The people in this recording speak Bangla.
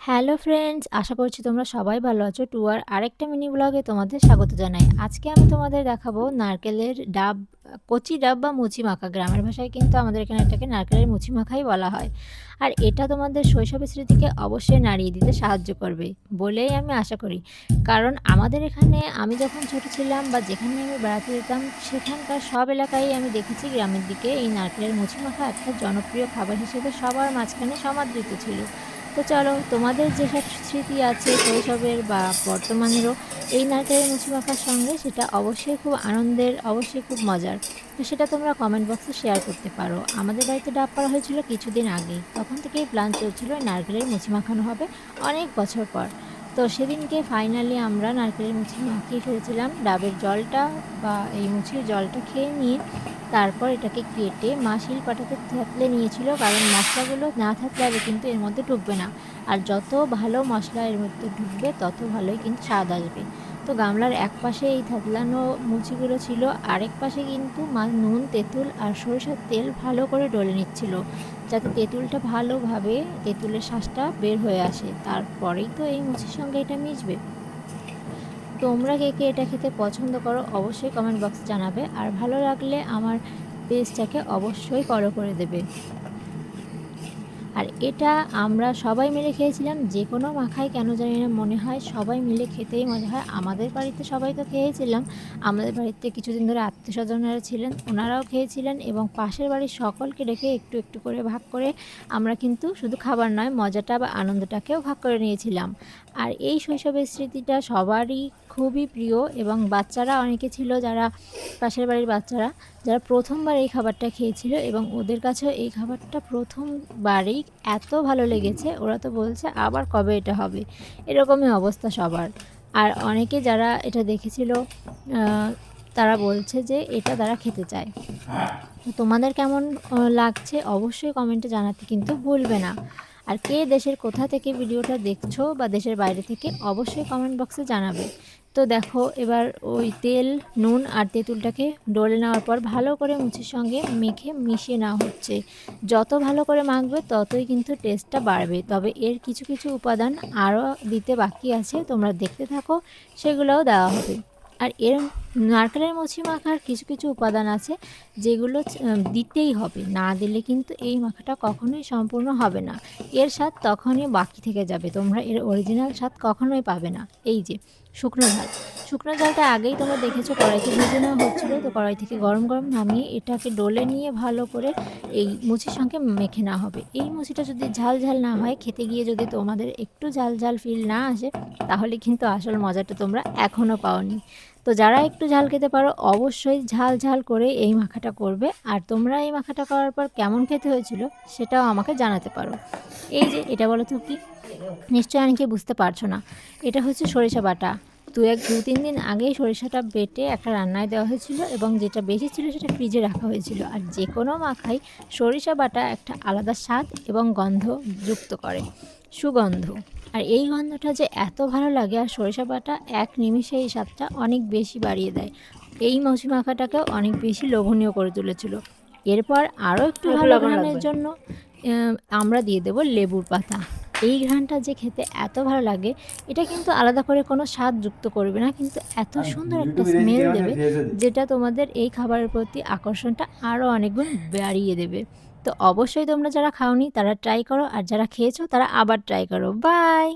হ্যালো ফ্রেন্ডস, আশা করছি তোমরা সবাই ভালো আছো। টুয়ার আরেকটা মিনি ব্লগে তোমাদের স্বাগত জানাই। আজকে আমি তোমাদের দেখাবো নারকেলের ডাব, কচি ডাব বা মুচি মাখা। গ্রামের ভাষায় কিন্তু আমাদের এখানে এটাকে নারকেলের মুচি মাখাই বলা হয়। আর এটা তোমাদের শৈশবের স্মৃতিকে অবশ্যই নাড়িয়ে দিতে সাহায্য করবে বলেই আমি আশা করি। কারণ আমাদের এখানে আমি যখন ছোট ছিলাম বা যেখানে আমি বেড়াতে যেতাম সেখানকার সব এলাকায় আমি দেখেছি গ্রামের দিকে এই নারকেলের মুচি মাখা একটা জনপ্রিয় খাবার হিসেবে সবার মাঝখানে সমাদৃত ছিল। তো চলো, তোমাদের যেসব স্মৃতি আছে শৈশবের বা বর্তমানেরও এই নারকেলের মুচি মাখার সঙ্গে, সেটা অবশ্যই খুব আনন্দের, অবশ্যই খুব মজার। তো সেটা তোমরা কমেন্ট বক্সে শেয়ার করতে পারো। আমাদের বাড়িতে ডাব পাড়া হয়েছিল কিছুদিন আগেই, তখন থেকেই প্ল্যান চলছিল এই নারকেলের মুচি মাখানো হবে অনেক বছর পর। তো সেদিনকে ফাইনালি আমরা নারকেলের মুচি মাখিয়ে ফেলেছিলাম। ডাবের জলটা বা এই মুচির জলটা খেয়ে নিয়ে তারপর এটাকে কেটে মা শিলপাটাতে থেতলে নিয়েছিল, কারণ মশলাগুলো না থাকলে কিন্তু এর মধ্যে ঢুকবে না। আর যত ভালো মশলা এর মধ্যে ঢুকবে তত ভালোই কিন্তু স্বাদ আসবে। তো গামলার এক পাশে এই থেতলানো মুচিগুলো ছিল, আরেক পাশে কিন্তু মা নুন, তেঁতুল আর সরিষার তেল ভালো করে ডলে নিচ্ছিল, যাতে তেঁতুলটা ভালোভাবে তেঁতুলের শ্বাসটা বের হয়ে আসে। তারপরেই তো এই মুচির সঙ্গে এটা মিশবে। তোমরা কে কে এটা খেতে পছন্দ করো অবশ্যই কমেন্ট বক্সে জানাবে, আর ভালো লাগলে আমার পেজটাকে অবশ্যই ফলো করে দেবে। আর এটা আমরা সবাই মিলে খেয়েছিলাম। যে কোনো মাখাই কেন জানি না মনে হয় সবাই মিলে খেতেই মজা হয়। আমাদের বাড়িতে সবাই তো খেয়েছিলাম, আমাদের বাড়িতে কিছুদিন ধরে আত্মীয়স্বজনেরা ছিলেন, ওনারাও খেয়েছিলেন, এবং পাশের বাড়ির সকলকে রেখে একটু একটু করে ভাগ করে আমরা কিন্তু শুধু খাবার নয়, মজাটা বা আনন্দটাকেও ভাগ করে নিয়েছিলাম। আর এই শৈশবের স্মৃতিটা সবারই খুবই প্রিয়, এবং বাচ্চারা অনেকে ছিল যারা, পাশের বাড়ির বাচ্চারা যারা প্রথমবার এই খাবারটা খেয়েছিল, এবং ওদের কাছেও এই খাবারটা প্রথমবারেই এত ভালো লেগেছে, ওরা তো বলছে আবার কবে এটা হবে, এরকমই অবস্থা সবার। আর অনেকে যারা এটা দেখেছিল তারা বলছে যে এটা তারা খেতে চায়। তো তোমাদের কেমন লাগছে অবশ্যই কমেন্টে জানাতে কিন্তু ভুলবে না। আর কে দেশের কোথা থেকে ভিডিওটা দেখছো বা দেশের বাইরে থেকে অবশ্যই কমেন্ট বক্সে জানাবে। তো দেখো, এবার ওই তেল, নুন আর তেঁতুলটাকে ডলে নেওয়ার পর ভালো করে মুচির সঙ্গে মেখে মিশিয়ে নেওয়া হচ্ছে। যত ভালো করে মাখবে ততই কিন্তু টেস্টটা বাড়বে। তবে এর কিছু কিছু উপাদান আরও দিতে বাকি আছে, তোমরা দেখতে থাকো, সেগুলোও দেওয়া হবে। আর এর নারকেলের মুচি মাখার কিছু কিছু উপাদান আছে যেগুলো দিতেই হবে, না দিলে কিন্তু এই মাখাটা কখনোই সম্পূর্ণ হবে না। এর স্বাদ তখনই বাকি থেকে যাবে, তোমরা এর অরিজিনাল স্বাদ কখনোই পাবে না। এই যে শুকনো ঝাল, শুকনো ঝালটা আগেই তোমরা দেখেছো কড়াইতে ভেজে নেওয়া হচ্ছিলো। তো কড়াই থেকে গরম গরম নামিয়ে এটাকে ডলে নিয়ে ভালো করে এই মুচির সঙ্গে মেখে নেওয়া হবে। এই মুচিটা যদি ঝাল ঝাল না হয়, খেতে গিয়ে যদি তোমাদের একটু ঝাল ঝাল ফিল না আসে, তাহলে কিন্তু আসল মজাটা তোমরা এখনও পাওনি। তো যারা একটু ঝাল খেতে পারো অবশ্যই ঝাল ঝাল করে এই মাখাটা করবে। আর তোমরা এই মাখাটা করার পর কেমন খেতে হয়েছিল সেটাও আমাকে জানাতে পারো। এই যে এটা বলো তো কি, নিশ্চয়ই অনেকে বুঝতে পারছো না, এটা হচ্ছে সরিষা বাটা। দু তিন দিন আগেই সরিষাটা বেটে একটা রান্নায় দেওয়া হয়েছিল, এবং যেটা বেশি ছিল সেটা ফ্রিজে রাখা হয়েছিল। আর যে কোনো মাখাই সরিষা বাটা একটা আলাদা স্বাদ এবং গন্ধ যুক্ত করে, সুগন্ধ। আর এই গন্ধটা যে এত ভালো লাগে, আর সরিষা বাটা এক নিমিষে এই স্বাদটা অনেক বেশি বাড়িয়ে দেয়, এই মুচি মাখাটাকেও অনেক বেশি লোভনীয় করে তুলেছিল। এরপর আরও একটু ভালো ঘ্রাণের জন্য আমরা দিয়ে দেবো লেবুর পাতা। এই ঘ্রাণটা যে খেতে এত ভালো লাগে, এটা কিন্তু আলাদা করে কোনো স্বাদ যুক্ত করবে না, কিন্তু এত সুন্দর একটা স্মেল দেবে যেটা তোমাদের এই খাবারের প্রতি আকর্ষণটা আরও অনেকগুণ বাড়িয়ে দেবে। তো অবশ্যই তোমরা যারা খাওনি তারা ট্রাই করো, আর যারা খেয়েছো তারা আবার ট্রাই করো। বাই।